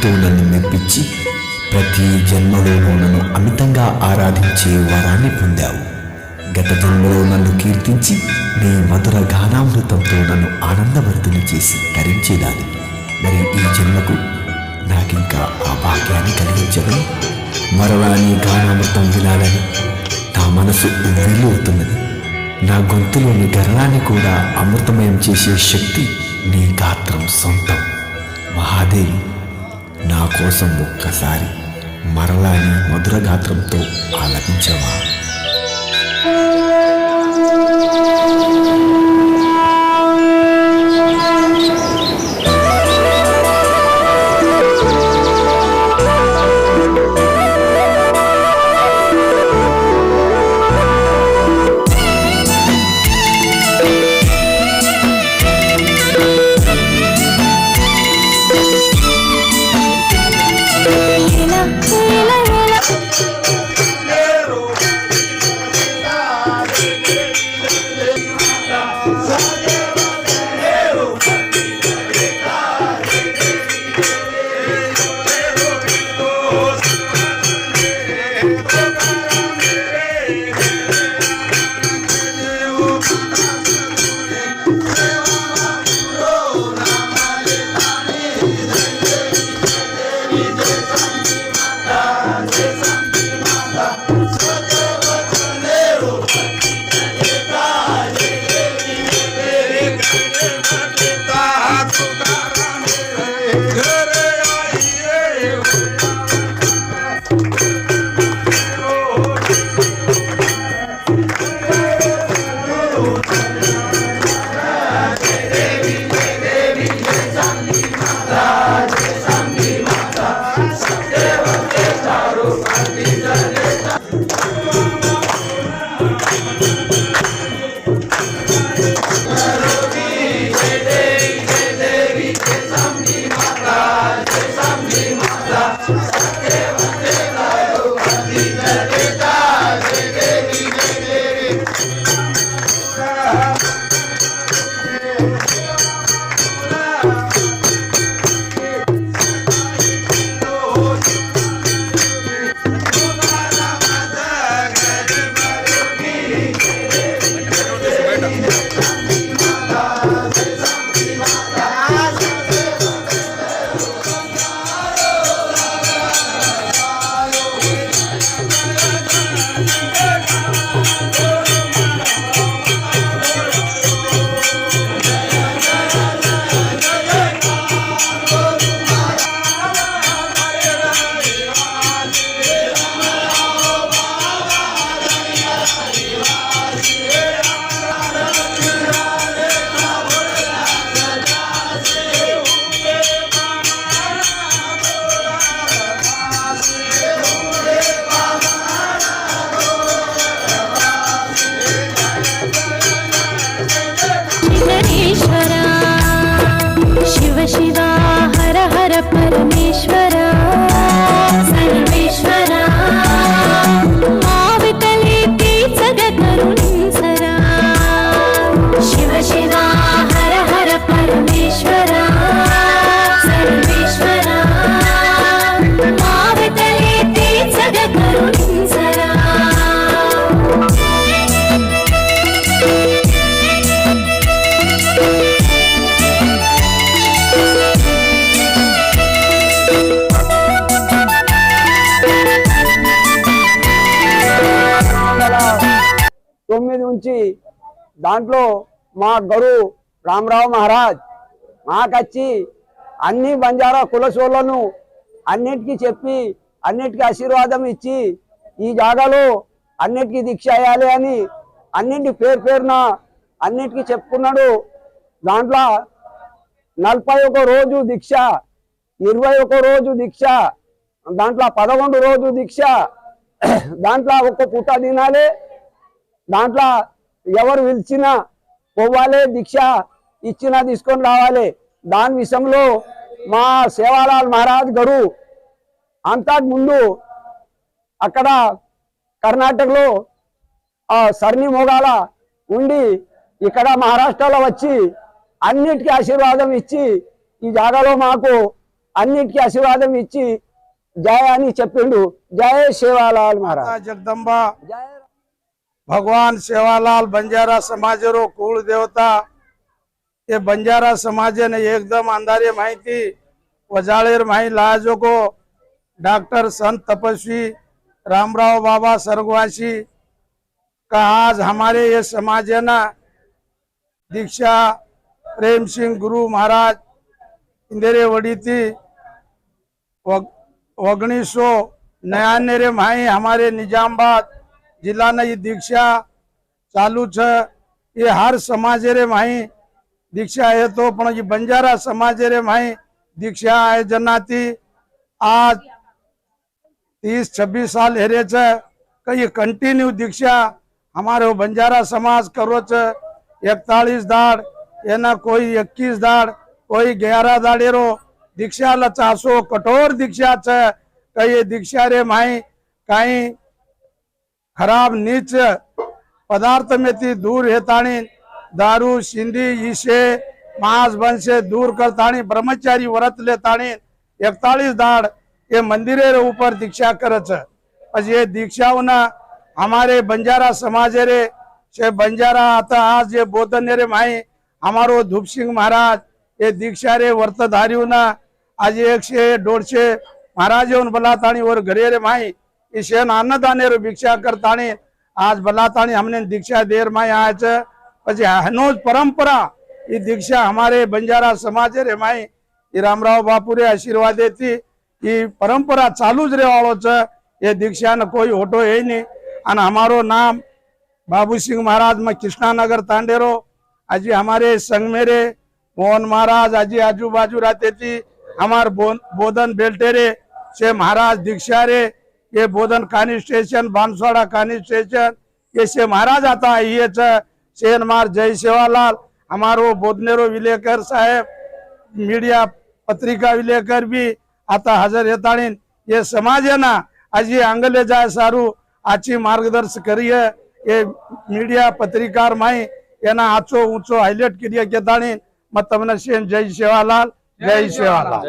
భక్తితో నన్ను మెప్పించి ప్రతి జన్మలోనూ నన్ను అమితంగా ఆరాధించే వరాన్ని పొందావు. గత జన్మలో నన్ను కీర్తించి నీ మధుర గానామృతంతో నన్ను ఆనందభరితుని చేసి తరించేదాన్ని. మరి ఈ జన్మకు నాకింకా ఆ భాగ్యాన్ని కలిగించడం, మరలా నీ గానామృతం వినాలని నా మనసు ఉవ్విళ్ళూరుతున్నది. నా గొంతులోని గర్వాన్ని కూడా అమృతమయం చేసే శక్తి నీ గాత్రం సొంతం. మహాదేవి, నా కోసం ఒక్కసారి మరలా నీ మధుర గాత్రంతో ఆలపించవా? परमेश्वरा सर्वेश्वरा मावितले तीर्थ करुणींसरा शिव शिवा हर हर परमेश्वरा सर्वेश्वरा मावितले तीर्थ करुणींसरा నుంచి దాంట్లో మా గురు రామరావు మహారాజ్ మాకచ్చి అన్ని బంజారా కులసోళ్లను అన్నిటికీ చెప్పి అన్నిటికీ ఆశీర్వాదం ఇచ్చి ఈ జాగాలో అన్నిటికీ దీక్ష అయ్యాలి అని అన్నింటి పేరున అన్నిటికీ చెప్పుకున్నాడు. దాంట్లో 41 రోజు దీక్ష, 21 రోజు దీక్ష, దాంట్లో 11 రోజు దీక్ష, దాంట్లో ఒక్క పూట తినాలి, దాంట్లో ఎవరు పిలిచినా పోవాలి, దీక్ష ఇచ్చినా తీసుకొని రావాలి. దాని విషయంలో మా సేవాలాల్ మహారాజ్ గారు అంతకు ముందు అక్కడ కర్ణాటకలో సర్ని మోగాల ఉండి ఇక్కడ మహారాష్ట్రలో వచ్చి అన్నిటికీ ఆశీర్వాదం ఇచ్చి ఈ జాగాలో మాకు అన్నిటికీ ఆశీర్వాదం ఇచ్చి జయ అని చెప్పిండు. జయ సేవాలాల్ మహారాజ్. जगदंबा జయ भगवान सेवालाल बंजारा समाजरो कुल देवता ये बंजारा समाज ने एकदम अंधारे माहिती वजाळेर माही लाजो को डॉक्टर संत तपस्वी रामराव बाबा स्वर्गवासी का आज हमारे ये समाज ना दीक्षा प्रेम सिंह गुरु महाराज इंदिरे वडीती 1999 माही हमारे निजामाबाद जिला ने ये दीक्षा चालू है। ये हर समाज रे माही दीक्षा है तो पण ये बंजारा समाज रे माही दीक्षा आयोजना थी आज 30-26 साल हेरे छे कई कंटिन्यू दीक्षा हमारे बंजारा समाज करो छे। 41 दाड़ एना कोई 21 दाड़ कोई 11 दाड़ेरो दीक्षा लचासो कठोर दीक्षा छे। कई दीक्षा रे माही कई खराब नीच पदार्थ में थी दूर हेताणी दारू सिंधी ईशे मांस बंशे दूर करताणी ब्रह्मचारी व्रत लेताणी 41 दाड़ ये मंदिरे रे ऊपर दीक्षा करे छे। पछी ये दीक्षाओना हमारे बंजारा समाज रे से बंजारा आता आज ये बोधन रे माई हमारो धूप सिंह महाराज ये दीक्षा रे व्रतधारियों आज 100-150 महाराज बलाताणी और घरे रे माई ईशेन अन्नदाने रो भिक्षा करताणी आज बलाताणी हमने दीक्षा देर माई आए छे। पछी हनोज परंपरा ये दीक्षा हमारे बंजारा समाज रे माई ये रामराव बापू रे आशीर्वाद देती ये परंपरा चालू ज रेवाळो छे। ये दीक्षा ने कोई होटो है नहीं अन हमारो नाम बाबू सिंह महाराज में कृष्णानगर तांडेरो आज हमारे संग मेरे मोहन महाराज आज आजू बाजू रहते थी हमार बोधन बेल्टेरे से महाराज दीक्षा रे ये बोधन कानी स्टेशन बांसवाड़ा कानी स्टेशन ये से महाराज आता ये सेन मार जय सेवालाल हमारो बोधनेरो विलेकर साहेब मीडिया पत्रिका विलेकर भी आता हजर हेताणी ये समाज है ना आज ये आंगले जाए सारू आची मार्गदर्शन करिए ये मीडिया पत्रिकार माई एना आचो ऊंचो हाईलाइट करिए केताणी मत तमने सेन जय सेवालाल जय सेवालाल।